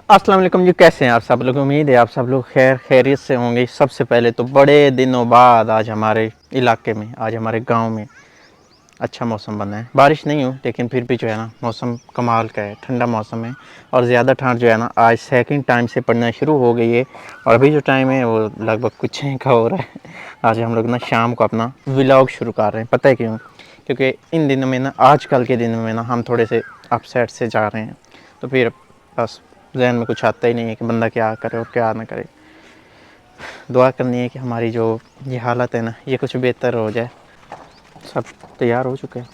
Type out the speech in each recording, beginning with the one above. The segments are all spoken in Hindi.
अस्सलाम वालेकुम जी। कैसे हैं आप सब लोग? उम्मीद है आप सब लोग खैरियत से होंगे। सबसे पहले तो बड़े दिनों बाद आज हमारे इलाके में, आज हमारे गांव में अच्छा मौसम बना है। बारिश नहीं हो लेकिन फिर भी जो है ना मौसम कमाल का है, ठंडा मौसम है। और ज़्यादा ठंड जो है ना आज सेकंड टाइम से पड़ना शुरू हो गई है। और अभी जो टाइम है वो लगभग कुछ 6 का हो रहा है। आज हम लोग ना शाम को अपना व्लॉग शुरू कर रहे हैं। पता है क्यों? क्योंकि इन दिनों में ना, आजकल के दिनों में ना हम थोड़े से अपसेट से जा रहे हैं। तो फिर बस जहन में कुछ आता ही नहीं है कि बंदा क्या करे और क्या ना करे। दुआ करनी है कि हमारी जो ये हालत है ना ये कुछ बेहतर हो जाए। सब तैयार हो चुके हैं।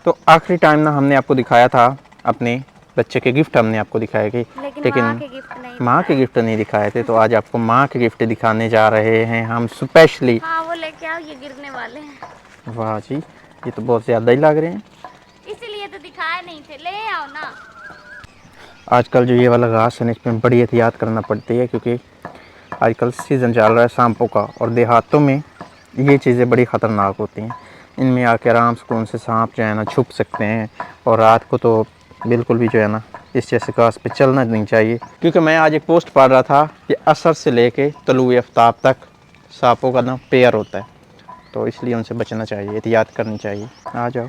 तो आखिरी टाइम ना हमने आपको दिखाया था अपने बच्चे के गिफ्ट, हमने आपको दिखाए कि लेकिन माँ के गिफ्ट नहीं दिखाए थे। तो आज आपको माँ के गिफ्ट दिखाने जा रहे हैं हम स्पेशली। हाँ, वो लेके आओ, ये गिरने वाले हैं। वाह जी, ये तो बहुत ज़्यादा ही लग रहे हैं। इसीलिए तो दिखाए नहीं थे, ले आओ ना। आजकल जो ये वाला घास है इसमें बड़ी एहतियात करना पड़ती है क्योंकि आजकल सीज़न चल रहा है सांपों का, और देहातों में ये चीज़ें बड़ी ख़तरनाक होती हैं। इनमें आके आराम सुकून से सांप जो है ना छुप सकते हैं। और रात को तो बिल्कुल भी जो है ना इस जैसे घास पे चलना नहीं चाहिए। क्योंकि मैं आज एक पोस्ट पढ़ रहा था कि असर से लेके तलुए आफ्ताब तक सांपों का ना पेयर होता है, तो इसलिए उनसे बचना चाहिए, एहतियात करनी चाहिए। आ जाओ।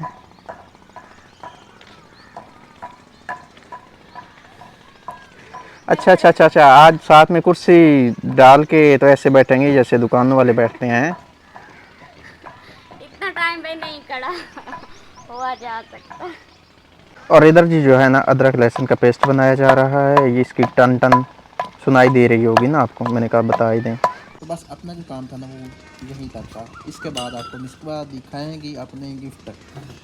अच्छा अच्छा अच्छा अच्छा, आज साथ में कुर्सी डाल के तो ऐसे बैठेंगे जैसे दुकानों वाले बैठते हैं। इतना टाइम पे नहीं कड़ा हुआ जा सकता। और इधर जी जो है ना अदरक लहसुन का पेस्ट बनाया जा रहा है। ये इसकी टन टन सुनाई दे रही होगी ना आपको, मैंने कहा बता ही दें। तो बस अपना जो काम था ना वो यहीं तक था। इसके बाद आपको मिसबा दिखाएंगी अपने गिफ्ट।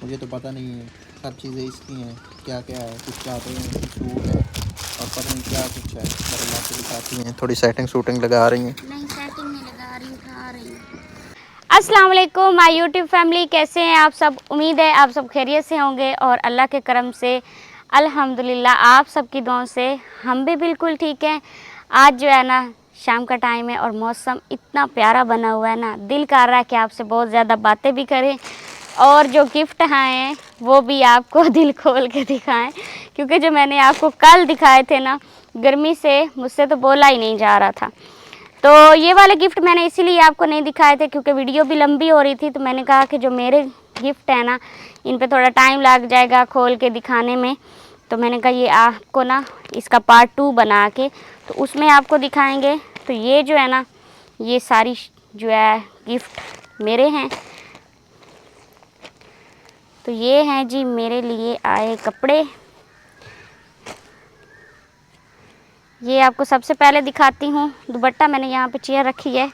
मुझे तो पता नहीं है, सब चीज़ें इसकी हैं, क्या क्या है, कुछ चाहते हैं, कुछ सूट है और पता नहीं क्या कुछ है। पर अल्लाह को दिखाती हैं, थोड़ी सेटिंग शूटिंग लगा रही हैं। नहीं, सेटिंग नहीं लगा रही, खा रही हूँ। अस्सलाम वालेकुम माय यूट्यूब फैमिली, कैसे हैं आप सब? उम्मीद है आप सब खैरियत से होंगे और अल्लाह के करम से अल्हम्दुलिल्लाह आप सबकी दुआओं से हम भी बिल्कुल ठीक हैं। आज जो है ना शाम का टाइम है और मौसम इतना प्यारा बना हुआ है ना, दिल कर रहा है कि आपसे बहुत ज़्यादा बातें भी करें और जो गिफ्ट हैं वो भी आपको दिल खोल के दिखाएं। क्योंकि जो मैंने आपको कल दिखाए थे ना, गर्मी से मुझसे तो बोला ही नहीं जा रहा था। तो ये वाले गिफ्ट मैंने इसीलिए आपको नहीं दिखाए थे क्योंकि वीडियो भी लंबी हो रही थी। तो मैंने कहा कि जो मेरे गिफ्ट है ना इन पे थोड़ा टाइम लग जाएगा खोल के दिखाने में। तो मैंने कहा ये आपको ना इसका पार्ट 2 बना के तो उसमें आपको दिखाएंगे। तो ये जो है ना ये सारी जो है गिफ्ट मेरे हैं। तो ये हैं जी मेरे लिए आए कपड़े। ये आपको सबसे पहले दिखाती हूँ दुपट्टा। मैंने यहाँ पे चेयर रखी है,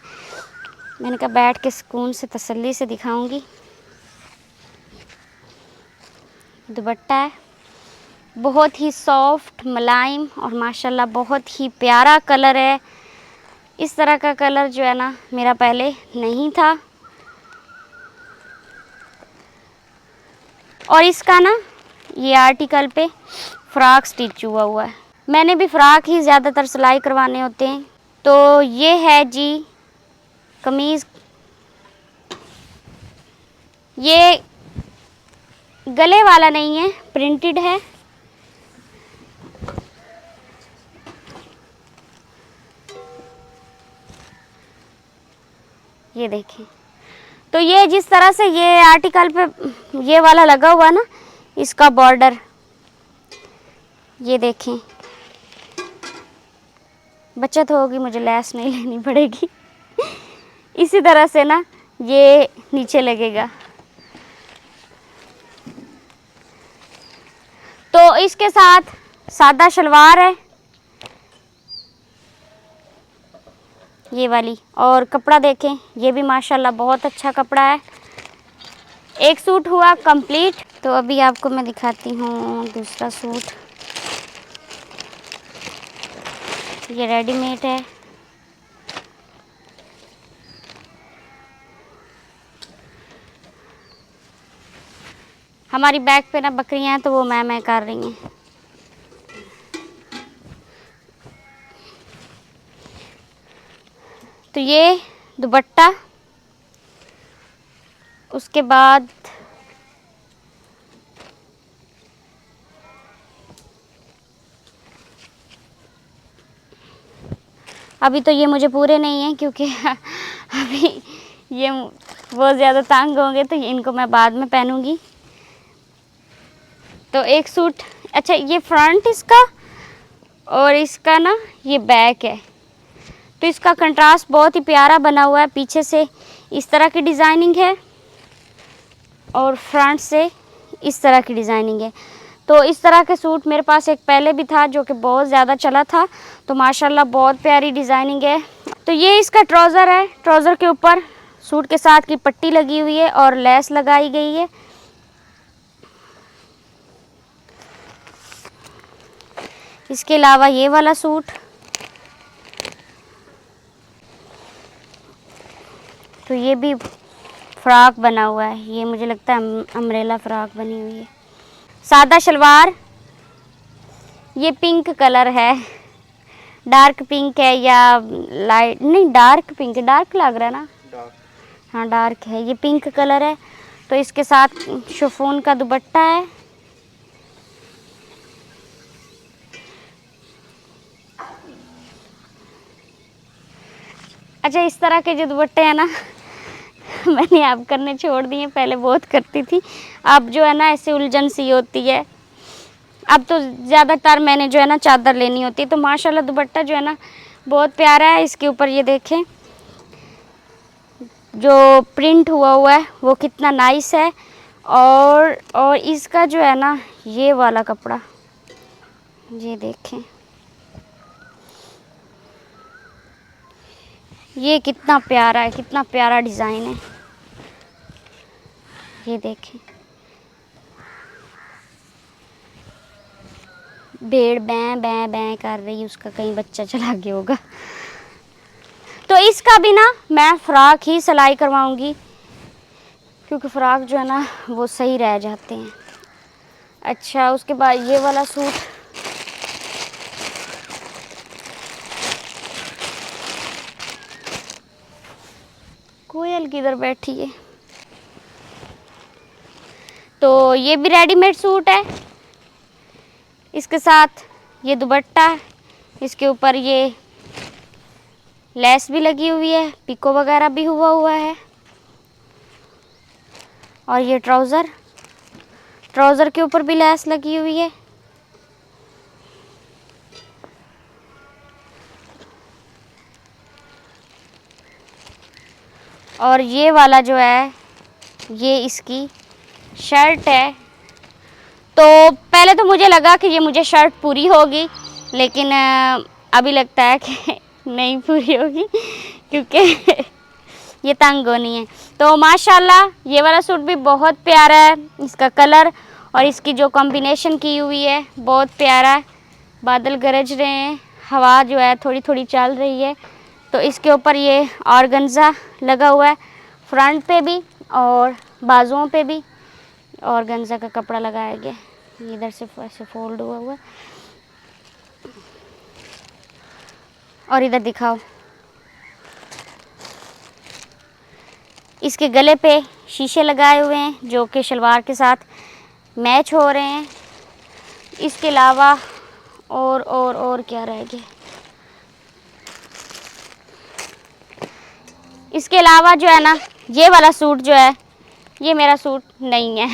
मैंने कहा बैठ के सुकून से तसल्ली से दिखाऊंगी। दुपट्टा है बहुत ही सॉफ्ट मुलायम और माशाल्लाह बहुत ही प्यारा कलर है। इस तरह का कलर जो है ना मेरा पहले नहीं था। और इसका ना ये आर्टिकल पे फ्रॉक स्टिच हुआ हुआ है। मैंने भी फ्रॉक ही ज़्यादातर सिलाई करवाने होते हैं। तो ये है जी कमीज़। ये गले वाला नहीं है, प्रिंटेड है। ये देखें। तो ये जिस तरह से ये आर्टिकल पे ये वाला लगा हुआ ना, इसका बॉर्डर ये देखें। बचत होगी, मुझे लैस नहीं लेनी पड़ेगी। इसी तरह से ना ये नीचे लगेगा। तो इसके साथ सादा शलवार है ये वाली। और कपड़ा देखें, ये भी माशाल्लाह बहुत अच्छा कपड़ा है। एक सूट हुआ कंप्लीट। तो अभी आपको मैं दिखाती हूँ दूसरा सूट। ये रेडीमेड है। हमारी बैक पे ना बकरियां हैं तो वो मैं कर रही हैं। तो ये दुपट्टा, उसके बाद अभी तो ये मुझे पूरे नहीं हैं क्योंकि अभी ये बहुत ज़्यादा तंग होंगे, तो इनको मैं बाद में पहनूंगी। तो एक सूट, अच्छा ये फ्रंट इसका और इसका ना ये बैक है, तो इसका कंट्रास्ट बहुत ही प्यारा बना हुआ है। पीछे से इस तरह की डिज़ाइनिंग है और फ्रंट से इस तरह की डिज़ाइनिंग है। तो इस तरह के सूट मेरे पास एक पहले भी था जो कि बहुत ज़्यादा चला था, तो माशाल्लाह बहुत प्यारी डिज़ाइनिंग है। तो ये इसका ट्राउज़र है, ट्राउज़र के ऊपर सूट के साथ की पट्टी लगी हुई है और लेस लगाई गई है। इसके अलावा ये वाला सूट, तो ये भी फ्रॉक बना हुआ है, ये मुझे लगता है अम्ब्रेला फ्रॉक बनी हुई है। सादा शलवार, ये पिंक कलर है, डार्क पिंक है या लाइट, नहीं डार्क पिंक, डार्क लग रहा है ना, हाँ डार्क है, ये पिंक कलर है। तो इसके साथ शिफॉन का दुपट्टा है। अच्छा इस तरह के जो दुपट्टे हैं ना मैंने अब करने छोड़ दिए, पहले बहुत करती थी, अब जो है ना ऐसे उलझन सी होती है। अब तो ज़्यादातर मैंने जो है ना चादर लेनी होती है। तो माशाल्लाह दुपट्टा जो है ना बहुत प्यारा है। इसके ऊपर ये देखें जो प्रिंट हुआ है वो कितना नाइस है। और इसका जो है ना ये वाला कपड़ा, ये देखें ये कितना प्यारा है, कितना प्यारा डिज़ाइन है। ये देखें भेड़ बैं बैं बैं कर रही, उसका कहीं बच्चा चला गया होगा। तो इसका भी ना मैं फ़्रॉक ही सिलाई करवाऊंगी क्योंकि फ़्रॉक जो है ना वो सही रह जाते हैं। अच्छा उसके बाद ये वाला सूट, कोयल किधर बैठी है। तो ये भी रेडीमेड सूट है, इसके साथ ये दुपट्टा, इसके ऊपर ये लेस भी लगी हुई है, पिको वगैरह भी हुआ है। और ये ट्राउज़र, ट्राउज़र के ऊपर भी लेस लगी हुई है। और ये वाला जो है ये इसकी शर्ट है। तो पहले तो मुझे लगा कि ये मुझे शर्ट पूरी होगी, लेकिन अभी लगता है कि नहीं पूरी होगी क्योंकि ये तंग होनी है। तो माशाल्लाह ये वाला सूट भी बहुत प्यारा है, इसका कलर और इसकी जो कॉम्बिनेशन की हुई है बहुत प्यारा है। बादल गरज रहे हैं, हवा जो है थोड़ी थोड़ी चल रही है। तो इसके ऊपर ये ऑर्गेन्जा लगा हुआ है, फ्रंट पे भी और बाजुओं पे भी ऑर्गेन्जा का कपड़ा लगाया गया। इधर से ऐसे फोल्ड हुआ है। और इधर दिखाओ, इसके गले पे शीशे लगाए हुए हैं जो कि शलवार के साथ मैच हो रहे हैं। इसके अलावा और क्या रह गया, इसके अलावा जो है ना ये वाला सूट जो है ये मेरा सूट नहीं है।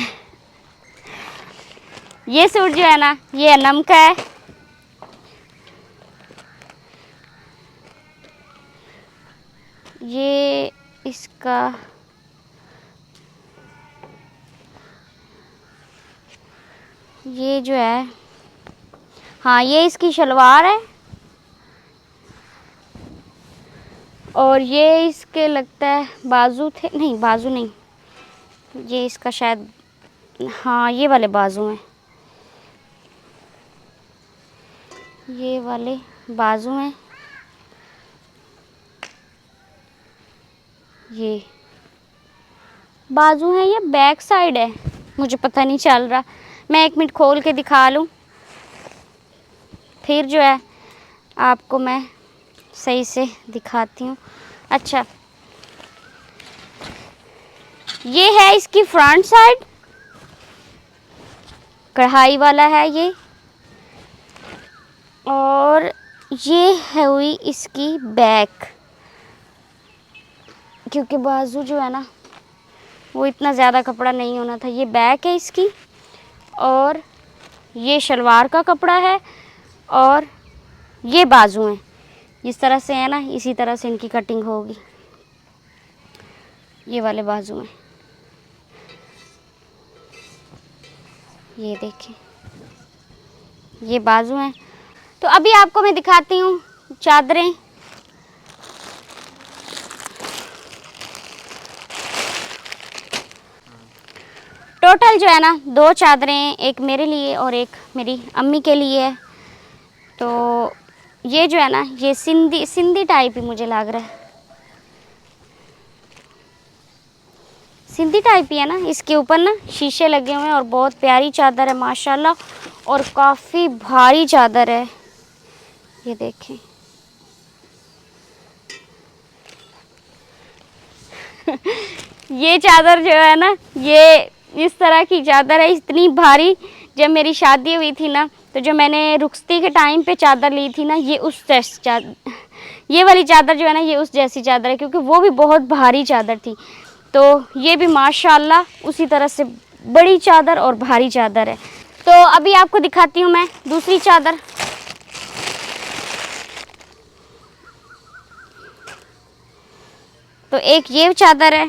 ये सूट जो है ना ये अनम का है। ये इसका ये जो है, हाँ ये इसकी शलवार है और ये इसके लगता है बाजू थे, नहीं बाजू नहीं, ये इसका शायद, हाँ ये वाले बाजू हैं, ये वाले बाजू हैं, ये बाजू हैं, ये बैक साइड है, मुझे पता नहीं चल रहा। मैं एक मिनट खोल के दिखा लूँ फिर जो है आपको मैं सही से दिखाती हूँ। अच्छा ये है इसकी फ्रंट साइड, कढ़ाई वाला है ये। और ये है हुई इसकी बैक, क्योंकि बाजू जो है ना वो इतना ज़्यादा कपड़ा नहीं होना था। ये बैक है इसकी, और ये शलवार का कपड़ा है, और ये बाजू हैं। इस तरह से है ना, इसी तरह से इनकी कटिंग होगी। ये वाले बाजू हैं, ये देखें, ये बाजू हैं। तो अभी आपको मैं दिखाती हूँ चादरें। टोटल जो है ना 2 चादरें, एक मेरे लिए और एक मेरी अम्मी के लिए है। तो ये जो है ना, ये सिंधी टाइप ही मुझे लग रहा है, सिंधी टाइप ही है ना। इसके ऊपर ना शीशे लगे हुए हैं और बहुत प्यारी चादर है माशाल्लाह, और काफ़ी भारी चादर है। ये देखें ये चादर जो है ना, ये इस तरह की चादर है, इतनी भारी। जब मेरी शादी हुई थी ना, तो जो मैंने रुखसती के टाइम पे चादर ली थी ना, ये उस ये वाली चादर जो है ना, ये उस जैसी चादर है, क्योंकि वो भी बहुत भारी चादर थी। तो ये भी माशाल्लाह उसी तरह से बड़ी चादर और भारी चादर है। तो अभी आपको दिखाती हूँ मैं दूसरी चादर। तो एक ये चादर है,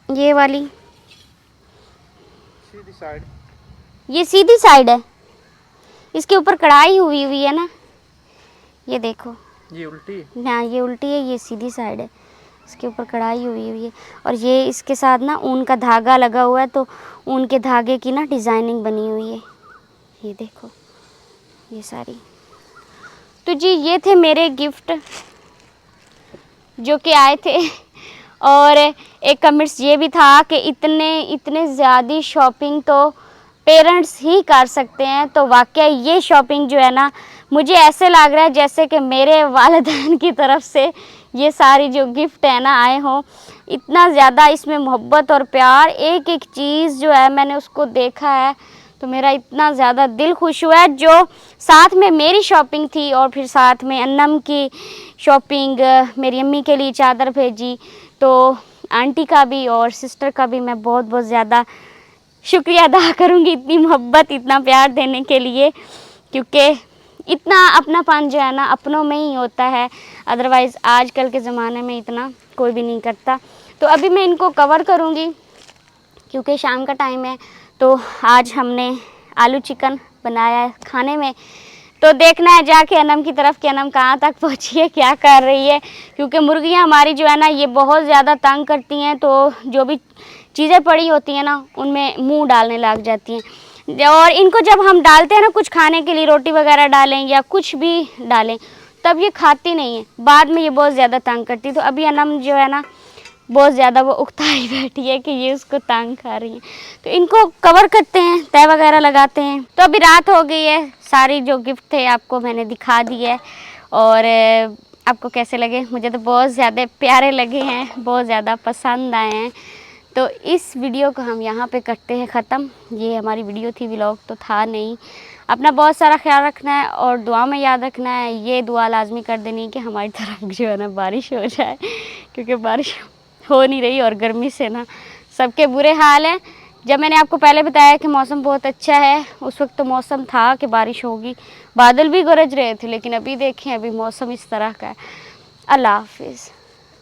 ये वाली, सीधी साइड, ये सीधी साइड है, इसके ऊपर कढ़ाई हुई हुई है ना, ये देखो। ये उल्टी, हाँ ये उल्टी है, ये सीधी साइड है, इसके ऊपर कढ़ाई हुई हुई है। और ये इसके साथ ना ऊन का धागा लगा हुआ है, तो ऊन के धागे की ना डिज़ाइनिंग बनी हुई है, ये देखो, ये सारी। तो जी ये थे मेरे गिफ्ट जो कि आए थे। और एक कमेंट्स ये भी था कि इतने ज़्यादा शॉपिंग तो पेरेंट्स ही कर सकते हैं। तो वाकई ये शॉपिंग जो है ना, मुझे ऐसे लग रहा है जैसे कि मेरे वालिदैन की तरफ से ये सारी जो गिफ्ट है ना आए हों। इतना ज़्यादा इसमें मोहब्बत और प्यार, एक एक चीज़ जो है मैंने उसको देखा है तो मेरा इतना ज़्यादा दिल खुश हुआ है। जो साथ में मेरी शॉपिंग थी और फिर साथ में अन्नम की शॉपिंग, मेरी अम्मी के लिए चादर भेजी, तो आंटी का भी और सिस्टर का भी मैं बहुत बहुत ज़्यादा शुक्रिया अदा करूँगी इतनी मोहब्बत, इतना प्यार देने के लिए। क्योंकि इतना अपनापन जो है ना अपनों में ही होता है, अदरवाइज़ आजकल के ज़माने में इतना कोई भी नहीं करता। तो अभी मैं इनको कवर करूँगी क्योंकि शाम का टाइम है। तो आज हमने आलू चिकन बनाया है खाने में, तो देखना है जाके अनम की तरफ कि अनम कहाँ तक पहुँची है, क्या कर रही है। क्योंकि मुर्गियाँ हमारी जो है ना ये बहुत ज़्यादा तंग करती हैं, तो जो भी चीज़ें पड़ी होती हैं ना उनमें मुंह डालने लग जाती हैं। और इनको जब हम डालते हैं ना कुछ खाने के लिए, रोटी वगैरह डालें या कुछ भी डालें, तब ये खाती नहीं है, बाद में ये बहुत ज़्यादा तंग करती है। तो अभी अनम जो है ना बहुत ज़्यादा वो उकताई बैठी है कि ये उसको तंग खा रही है। तो इनको कवर करते हैं, तय वगैरह लगाते हैं। तो अभी रात हो गई है, सारी जो गिफ्ट थे आपको मैंने दिखा दी है। और आपको कैसे लगे? मुझे तो बहुत ज़्यादा प्यारे लगे हैं, बहुत ज़्यादा पसंद आए हैं। तो इस वीडियो को हम यहाँ पे करते हैं ख़त्म। ये हमारी वीडियो थी, व्लॉग तो था नहीं। अपना बहुत सारा ख्याल रखना है और दुआ में याद रखना है, ये दुआ लाजमी कर देनी कि हमारी तरफ जो है ना बारिश हो जाए, क्योंकि बारिश हो नहीं रही और गर्मी से ना सबके बुरे हाल हैं। जब मैंने आपको पहले बताया कि मौसम बहुत अच्छा है, उस वक्त तो मौसम था कि बारिश होगी, बादल भी गरज रहे थे, लेकिन अभी देखें अभी मौसम इस तरह का है। अल्लाह हाफिज़।